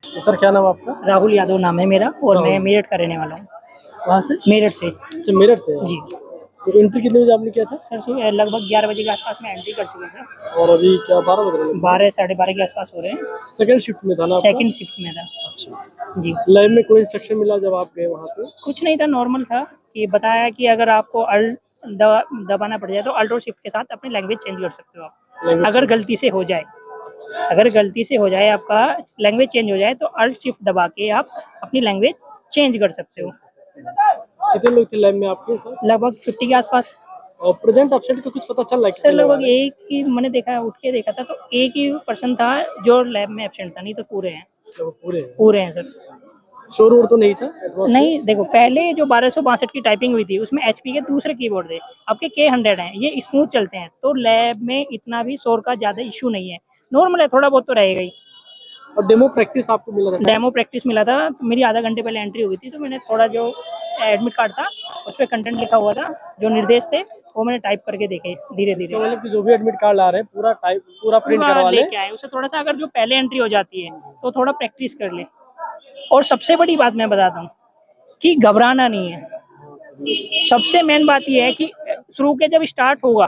तो सर क्या नाम है आपका? राहुल यादव नाम है मेरा और मैं मेरठ का रहने वाला हूँ। कहाँ से? मेरठ से। अच्छा, मेरठ से। जी तो एंट्री कितने बजे आपने किया था? सर, लगभग 11 बजे के आसपास में एंट्री कर चुका था। और अभी क्या 12 बज रहे हैं? 12 साढ़े 12 के आसपास हो रहे हैं। सेकंड शिफ्ट में था ना आपका? सेकंड शिफ्ट में था। अच्छा। जी लाइव में कोई इंस्ट्रक्शन मिला जब आप गए वहाँ पे? कुछ नहीं था, नॉर्मल था कि बताया कि अगर आपको दबाना पड़ जाए तो अल्ट और शिफ्ट के साथ अपनी लैंग्वेज चेंज कर सकते हो आप। अगर गलती से हो जाए, अगर गलती से हो जाए आपका लैंग्वेज चेंज हो जाए तो अल्ट शिफ्ट दबा के आप अपनी लैंग्वेज चेंज कर सकते हो। कितने लोग थे लाइव में आपके साथ? लगभग 50 के आसपास। और प्रेजेंट एब्सेंट का कुछ पता चल रहा है? सर लगभग एक ही मैंने देखा, उठ के देखा था तो एक ही पर्सन था जो लैब में एब्सेंट था, नहीं तो पूरे हैं। पूरे हैं सर। शोर वोर तो नहीं था? नहीं देखो, पहले जो 1262 की टाइपिंग हुई थी उसमें एचपी के दूसरे कीबोर्ड थे, आपके K100 हैं, ये स्मूथ चलते हैं तो लैब में इतना भी शोर का ज़्यादा इशू नहीं है। नॉर्मल है, थोड़ा बहुत तो रहेगा ही। और डेमो प्रैक्टिस आपको मिला था? डेमो प्रैक्टिस मिला था, मेरी आधा घंटे पहले एंट्री हुई थी तो मैंने थोड़ा जो एडमिट कार्ड था उस पर कंटेंट लिखा हुआ था, जो निर्देश थे वो मैंने टाइप करके देखे धीरे धीरे। मतलब कि जो भी एडमिट कार्ड ला रहे हैं पूरा टाइप पूरा प्रिंट करवा लेके आए उसे। थोड़ा सा अगर जो पहले एंट्री हो जाती है तो थोड़ा प्रैक्टिस कर ले। और सबसे बड़ी बात मैं बताता हूँ कि घबराना नहीं है। सबसे मेन बात यह है कि शुरू के जब स्टार्ट होगा,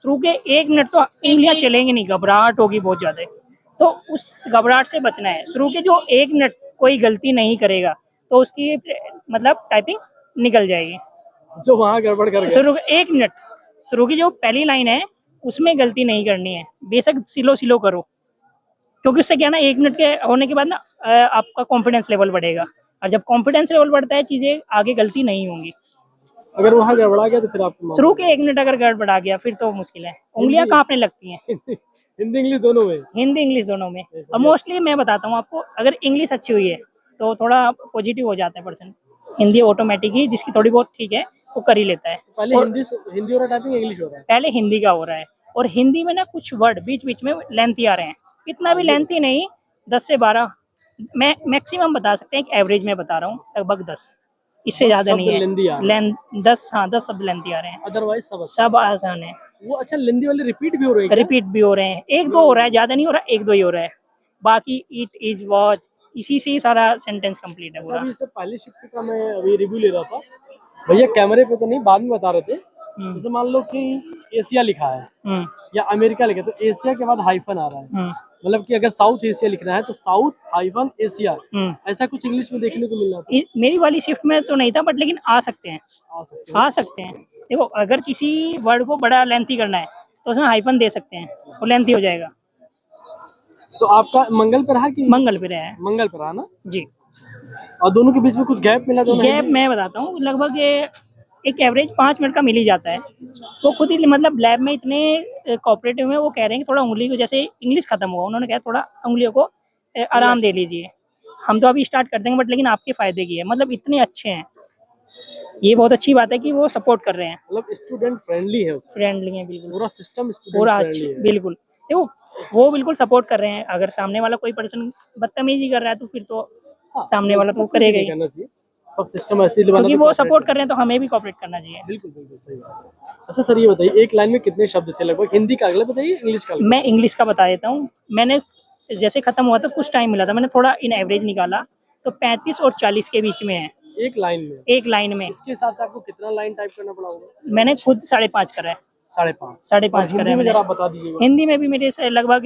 शुरू के 1 मिनट तो उंगलियां चलेंगी नहीं, घबराहट होगी बहुत ज्यादा, तो उस घबराहट से बचना है। शुरू के जो 1 मिनट कोई गलती नहीं करेगा तो उसकी मतलब टाइपिंग निकल जाएगी। जो वहाँ गड़बड़ कर गया। शुरू के 1 मिनट, शुरू की जो पहली लाइन है उसमें गलती नहीं करनी है, बेशक सिलो सिलो करो, क्योंकि उससे क्या ना 1 मिनट के होने के बाद ना आपका कॉन्फिडेंस लेवल बढ़ेगा, और जब कॉन्फिडेंस लेवल बढ़ता है चीजें आगे गलती नहीं होंगी। अगर वहाँ गड़बड़ा गया तो फिर आपको शुरू के 1 मिनट अगर गड़बड़ा गया फिर तो मुश्किल है, उंगलियां कांपने लगती हैं। हिंदी इंग्लिश दोनों में? हिंदी इंग्लिश दोनों में। और मोस्टली मैं बताता हूँ आपको, अगर इंग्लिश अच्छी हुई है तो थोड़ा पॉजिटिव हो जाता है पर्सन। हिंदी ऑटोमेटिक ही जिसकी थोड़ी बहुत ठीक है वो कर ही लेता है। पहले हिंदी हो रहा है टाइपिंग, इंग्लिश हो रहा है? पहले हिंदी का हो रहा है, और हिंदी में ना कुछ वर्ड बीच बीच में लेंथी आ रहे हैं, इतना भी लेंथी नहीं, 10 से 12 मैं मैक्सिमम बता सकते हैं, एक एवरेज में बता रहा हूँ, लगभग 10, इससे ज्यादा नहीं है। 10, हाँ 10 शब्द लेंथी आ रहे हैं, अदरवाइज सब आसान है। वो अच्छा, लेंदी वाले रिपीट भी हो रहे हैं? रिपीट भी हो रहे हैं, 1-2 हो रहा है, ज्यादा नहीं हो रहा, 1-2 ही हो रहा है, बाकी इट इज वॉच, इसी से ही सारा सेंटेंस कंप्लीट है पूरा। अभी इससे पहले शिफ्ट का मैं अभी रिव्यू ले रहा था, भैया कैमरे पे तो नहीं, बाद में बता रहे थे, जैसे मान लो कि एशिया लिखा है या अमेरिका लिखा है तो एशिया के बाद हाइफन आ रहा है, मतलब कि अगर साउथ एशिया लिखना है तो साउथ हाइफन एशिया, ऐसा कुछ इंग्लिश में देखने को मिल रहा था। मेरी वाली शिफ्ट में तो नहीं था, बट लेकिन आ सकते हैं, आ सकते हैं। देखो अगर किसी वर्ड को बड़ा लेंथी करना है तो उसमें हाइफन दे सकते हैं, वो लेंथी हो जाएगा। तो आपका मंगल पे रहा कि? मंगल पे रहा है। मंगल पे रहा ना जी। और दोनों के बीच में कुछ गैप मिला? दोनों गैप मैं बताता हूँ, लगभग एक एवरेज 5 मिनट का मिल ही जाता है। वो खुद ही मतलब लैब में इतने कोऑपरेटिव में, वो कह रहे हैं कि थोड़ा उंगली को, जैसे इंग्लिश खत्म हुआ उन्होंने कहा थोड़ा उंगलियों को आराम दे लीजिए, हम तो अभी स्टार्ट कर देंगे बट लेकिन आपके फायदे की है, मतलब इतने अच्छे हैं। ये बहुत अच्छी बात है कि वो सपोर्ट कर रहे हैं, मतलब स्टूडेंट फ्रेंडली है। फ्रेंडली है बिल्कुल, पूरा सिस्टम पूरा अच्छा, बिल्कुल। देखो वो बिल्कुल सपोर्ट कर रहे हैं, अगर सामने वाला कोई पर्सन बदतमीजी कर रहा है तो फिर तो सामने वाला तो करेगा ही, सब सिस्टम ऐसे ही, क्योंकि वो सपोर्ट कर रहे हैं तो हमें भी कोऑपरेट करना चाहिए। बिल्कुल बिल्कुल सही बात है। अच्छा सर ये बताइए, एक लाइन में कितने शब्द थे लगभग? हिंदी का अगला बताइए, इंग्लिश का। मैं इंग्लिश का बता देता हूँ। मैंने जैसे खत्म हुआ तो कुछ टाइम मिला था, मैंने थोड़ा इन एवरेज निकाला तो 35 और 40 के बीच में है। एक लाइन में? एक लाइन में। इसके हिसाब से आपको कितना लाइन टाइप करना पड़ा होगा? मैंने खुद 5.5 करा है। 5.5 करा है मैंने। आप बता दीजिएगा। हिंदी में भी मेरे से लगभग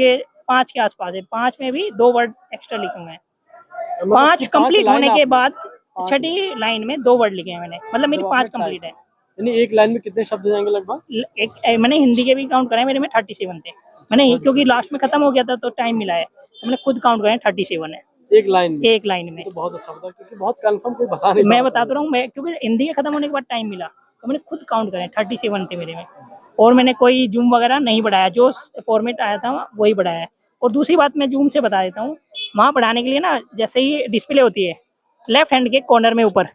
5 के आसपास है, 5 में भी 2 वर्ड एक्स्ट्रा लिखे हुए हैं। 5 कंप्लीट होने के बाद छठी लाइन में 2 वर्ड लिखे हैं मैंने, मतलब मेरी 5 कंप्लीट है। यानी एक लाइन में कितने शब्द जाएंगे लगभग? मैंने हिंदी के भी काउंट कराए, मेरे में 37 थे। मैंने क्योंकि लास्ट में खत्म हो गया था तो टाइम मिला है, तो मैंने खुद काउंट कराए, 37 है एक लाइन में। एक लाइन में। तो बहुत अच्छा बता, क्योंकि बहुत कंफर्म कोई बता नहीं, मैं बता तो रहा हूँ, मैं क्योंकि हिंदी के खत्म होने के बाद टाइम मिला तो मैंने खुद काउंट कराए, 37 थे मेरे में। और मैंने कोई जूम वगैरह नहीं बढ़ाया, जो फॉर्मेट आया था वही बढ़ाया है। और दूसरी बात मैं जूम से बता देता हूँ, वहाँ बढ़ाने के लिए ना, जैसे ही डिस्प्ले होती है लेफ्ट हैंड के कॉर्नर में ऊपर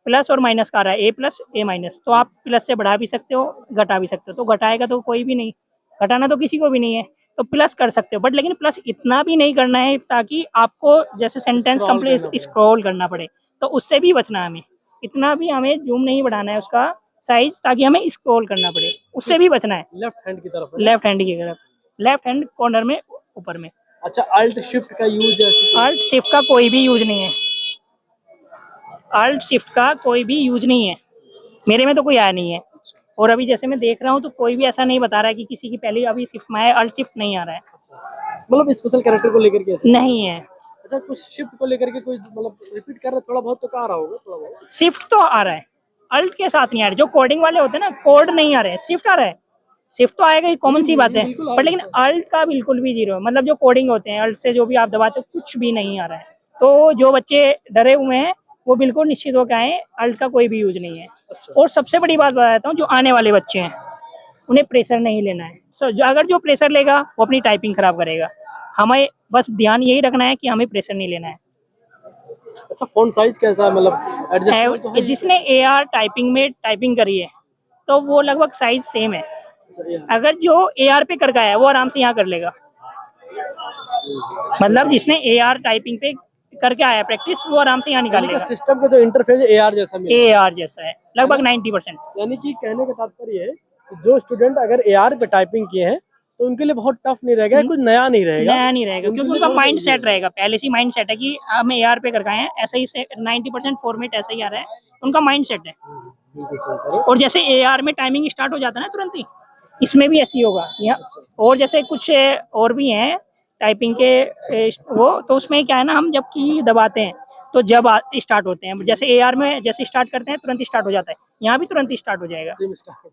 प्लस और माइनस का आ रहा है, A+ A-, तो आप प्लस से बढ़ा भी सकते हो, घटा भी सकते हो। तो घटाएगा तो कोई भी नहीं, घटाना तो किसी को भी नहीं है, तो प्लस कर सकते हो, बट लेकिन प्लस इतना भी नहीं करना है ताकि आपको जैसे सेंटेंस कंप्लीट स्क्रॉल करना पड़े, तो उससे भी बचना है हमें। इतना भी हमें जूम नहीं बढ़ाना है उसका साइज ताकि हमें स्क्रॉल करना पड़े, उससे भी बचना है। लेफ्ट हैंड की तरफ? लेफ्ट हैंड की तरफ, लेफ्ट हैंड कॉर्नर में ऊपर में। अच्छा, अल्ट शिफ्ट का यूज है? अल्ट शिफ्ट का कोई भी यूज नहीं है, अल्ट शिफ्ट का कोई भी यूज नहीं है, मेरे में तो कोई आया नहीं है। और अभी जैसे मैं देख रहा हूँ तो कोई भी ऐसा नहीं बता रहा है कि किसी की पहले अभी शिफ्ट में आया, अल्ट शिफ्ट नहीं आ रहा है। मतलब स्पेशल कैरेक्टर को लेकर के ऐसे? नहीं है। अच्छा, कुछ शिफ्ट को लेकर के कोई मतलब रिपीट कर रहा है थोड़ा बहुत तो आ रहा होगा थोड़ा बहुत? शिफ्ट तो आ रहा है, अल्ट के साथ नहीं आ रहा है। जो कोडिंग वाले होते हैं ना, कोड नहीं आ रहे हैं, शिफ्ट आ रहा है। शिफ्ट तो आएगा ही, कॉमन सी बात है, बिल्कुल आ पर लेकिन रहा है। अल्ट का बिल्कुल भी जीरो है। मतलब जो कोडिंग होते हैं अल्ट से जो भी आप दबाते हो कुछ भी नहीं आ रहा है। तो जो बच्चे डरे हुए हैं वो बिल्कुल निश्चित होकर आए, अल्ट का कोई भी यूज नहीं है। और सबसे बड़ी बात बताता हूँ, जो आने वाले बच्चे हैं उन्हें प्रेशर नहीं लेना है। अगर जो प्रेशर लेगा वो अपनी टाइपिंग खराब करेगा। हमें बस ध्यान यही रखना है कि हमें प्रेशर नहीं लेना है। अच्छा, फ़ॉन्ट साइज कैसा है, मतलब एडजस्टेबल तो है? जिसने AR टाइपिंग में टाइपिंग करी है तो वो लगभग साइज सेम है। अच्छा, ये है। अगर जो AR पे करके आया है वो आराम से यहाँ कर लेगा। मतलब जिसने AR टाइपिंग पे करके आया प्रैक्टिस, वो आराम से यहाँ निकाल लेगा। सिस्टम का जो इंटरफेस AR जैसा मिला है। AR जैसा है लगभग 90%। यानी कि कहने का तात्पर्य है कि जो स्टूडेंट अगर AR पे टाइपिंग किए हैं तो उनके लिए बहुत टफ नहीं रहेगा, कुछ नया नहीं रहेगा। नया नहीं रहेगा क्योंकि उनका माइंड सेट रहेगा, पहले से माइंड सेट है कि हम AR पे करके आए हैं, ऐसा ही 90% फॉर्मेट ऐसा ही आ रहा है, उनका माइंड सेट है। बिल्कुल सही कह रहे हो। और जैसे AR में टाइमिंग स्टार्ट हो जाता है ना तुरंत ही, इसमें भी ऐसी होगा और जैसे कुछ और भी हैं टाइपिंग के वो, तो उसमें क्या है ना, हम जब की दबाते हैं तो जब स्टार्ट होते हैं, जैसे AR में जैसे स्टार्ट करते हैं तुरंत स्टार्ट हो जाता है, यहाँ भी तुरंत स्टार्ट हो जाएगा,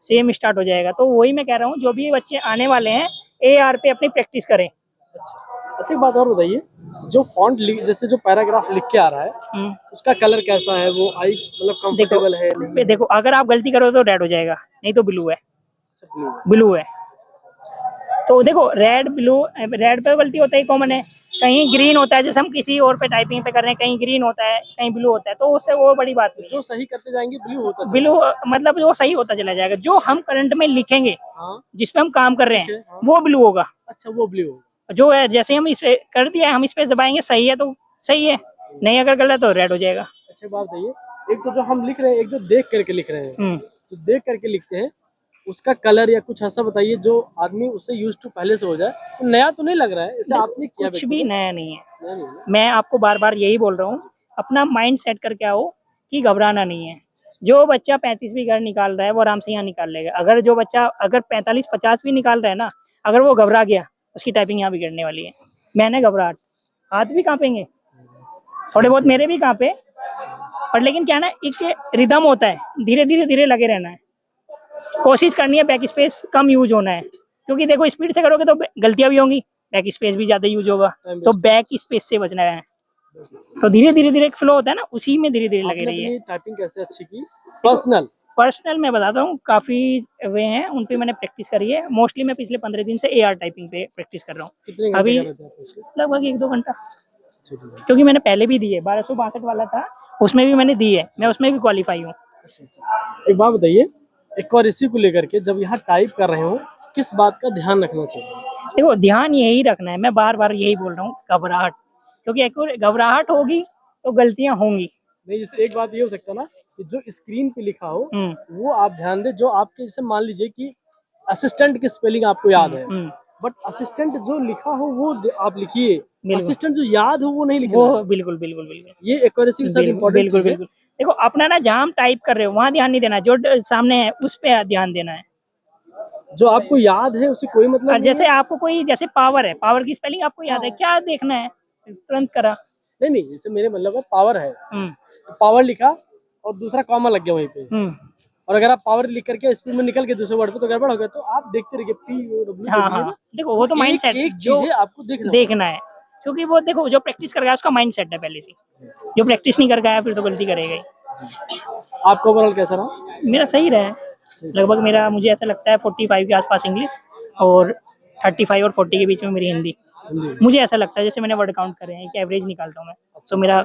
सेम स्टार्ट हो जाएगा। तो वही मैं कह रहा हूँ, जो भी बच्चे आने वाले हैं AR पे अपनी प्रैक्टिस करें। अच्छा, एक बात और बताइए, जो फॉन्ट जैसे जो पैराग्राफ लिख के आ रहा है उसका कलर कैसा है, वो आई मतलब कंफर्टेबल है नहीं? देखो अगर आप गलती करो तो रेड हो जाएगा, नहीं तो ब्लू है। ब्लू है तो देखो रेड ब्लू, रेड पे गलती होता है कॉमन है, कहीं ग्रीन होता है, जैसे हम किसी और पे टाइपिंग पे कर रहे हैं कहीं ग्रीन होता है कहीं ब्लू होता है, तो उससे वो बड़ी बात नहीं। जो सही करते जाएंगे ब्लू होता है, ब्लू मतलब जो सही होता चला जाएगा। जो हम करंट में लिखेंगे, जिसपे हम काम कर रहे हैं, वो ब्लू होगा। अच्छा, वो ब्लू होगा। जो है जैसे हम इस पे कर दिया, हम इस पे दबाएंगे सही है तो सही है, नहीं अगर गलत तो रेड हो जाएगा। अच्छा बात बताइए, एक तो जो हम लिख रहे हैं, एक जो देख करके लिख रहे हैं, तो देख करके लिखते हैं उसका कलर या कुछ ऐसा बताइए जो आदमी उससे यूज टू पहले से हो जाए, तो नया तो नहीं लग रहा है इसे आपने किया? कुछ भी नया नहीं है। मैं आपको बार बार यही बोल रहा हूँ, अपना माइंड सेट करके आओ कि घबराना नहीं है। जो बच्चा 35 भी घर निकाल रहा है वो आराम से यहाँ निकाल लेगा। अगर जो बच्चा अगर 45-50 भी निकाल रहा है ना, अगर वो घबरा गया उसकी टाइपिंग यहाँ बिगड़ने वाली है। मैंने घबराहट, हाथ भी कांपेंगे थोड़े बहुत, मेरे भी कांपे, पर लेकिन क्या ना, एक रिदम होता है, धीरे धीरे धीरे लगे रहना है, कोशिश करनी है बैक स्पेस कम यूज होना है। क्योंकि देखो स्पीड से करोगे तो गलतियां भी होंगी, बैक स्पेस भी ज्यादा यूज होगा, तो बैक स्पेस से बचना है। तो धीरे धीरे धीरे एक फ्लो होता है ना, उसी में धीरे धीरे लगे रहिए। टाइपिंग कैसे अच्छी की? पर्सनल मैं बताता हूँ, काफी वे हैं उन पे मैंने प्रैक्टिस करी है। मोस्टली मैं पिछले 15 दिन से AR टाइपिंग पे प्रैक्टिस कर रहा हूँ। अभी लगभग 1-2 घंटा, क्योंकि मैंने पहले भी दी है, 1262 वाला था उसमें भी मैंने दी है, मैं उसमें भी क्वालिफाई हूँ। एक बात बताइए, एक्यूरेसी को लेकर के जब यहाँ टाइप कर रहे हो किस बात का ध्यान रखना चाहिए? देखो ध्यान यही रखना है, मैं बार बार यही बोल रहा हूँ, घबराहट, क्योंकि घबराहट होगी तो गलतियां होंगी। नहीं, जैसे एक बात ये हो सकता है ना कि जो स्क्रीन पे लिखा हो वो आप ध्यान दे, जो आपके जैसे मान लीजिए कि असिस्टेंट की स्पेलिंग आपको याद है, बट असिस्टेंट जो लिखा हो वो आप लिखिए, असिस्टेंट जो याद हो वो नहीं लिखना। वो बिल्कुल बिल्कुल बिल्कुल, ये एक्यूरेसी के साथ इंपॉर्टेंट बिल्कुल बिल्कुल। देखो अपना ना, जहाँ हम टाइप कर रहे हो वहाँ ध्यान नहीं देना, जो सामने है उस पे ध्यान देना है। जो आपको याद है उसे कोई मतलब नहीं। जैसे आपको कोई, जैसे पावर है, पावर की स्पेलिंग आपको याद है, क्या देखना है, तुरंत करा। नहीं, जैसे मेरे मतलब है पावर है, तो पावर लिखा और दूसरा कॉमा लग गया वहीं पे, और अगर आप पावर लिख करके स्पीड में निकल के दूसरे वर्ड पे तो गड़बड़ हो गया, तो आप देखते रहिए POW। हाँ, देखो वो तो माइंड सेट, एक चीज आपको देखना है, क्योंकि वो देखो जो प्रैक्टिस कर गया उसका माइंड सेट है पहले से, जो प्रैक्टिस नहीं कर गया फिर तो गलती करेगा ही। आपका ओवरऑल कैसा रहा? मेरा सही रहा, लगभग मेरा, मुझे ऐसा लगता है 45 के आसपास इंग्लिश और 35 और 40 के बीच में मेरी हिंदी। मुझे ऐसा लगता है, जैसे मैंने वर्ड काउंट करे हैं, एक एवरेज निकालता हूँ मैं, तो मेरा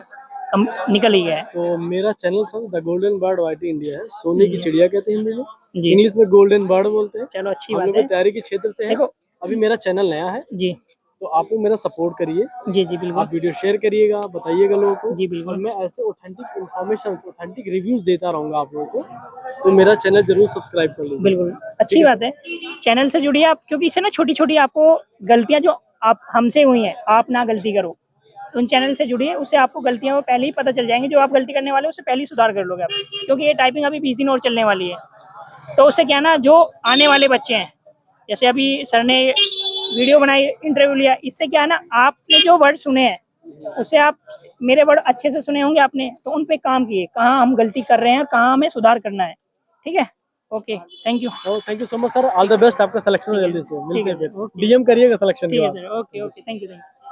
कम निकल ही गया है। तो मेरा channel sir the golden bird YT India है, सोने की चिड़िया कहते हैं हिंदी में, इंग्लिश में गोल्डन बर्ड बोलते हैं। चलो अच्छी बात है, तैयारी के क्षेत्र से है। अभी मेरा चैनल नया है जी, तो आप लोग मेरा सपोर्ट करिए। जी बिल्कुल, आप वीडियो शेयर करिएगा, बताइएगा लोगों को। जी बिल्कुल, मैं ऐसे ऑथेंटिक इन्फॉर्मेशन, ऑथेंटिक रिव्यूज देता रहूंगा आप लोगों को, तो मेरा चैनल जरूर सब्सक्राइब कर लीजिए। बिल्कुल अच्छी बात है, चैनल से जुड़िए आप, क्योंकि इससे ना छोटी छोटी आपको गलतियां जो आप हमसे हुई हैं, आप ना गलती करो। उन चैनल से जुड़िए, उससे आपको गलतियां वो पहले ही पता चल जाएंगी, जो आप गलती करने वाले हो उससे पहले ही सुधार कर लोगे आप, क्योंकि ये टाइपिंग अभी 20 दिन और चलने वाली है। तो उससे क्या ना, जो आने वाले बच्चे हैं, जैसे अभी सर ने वीडियो बनाई, इंटरव्यू लिया, इससे क्या है ना, आपने जो वर्ड सुने हैं उससे आप मेरे वर्ड अच्छे से सुने होंगे आपने, तो उन पे काम किए, कहाँ हम गलती कर रहे हैं, कहाँ हमें सुधार करना है। ठीक है, okay, thank you. Thank you so much sir, all the best, आपका सिलेक्शन जल्दी से मिलते हैं, फिर डीएम करिएगा सिलेक्शन के ठीक है बाद। Sir, okay okay, thank you.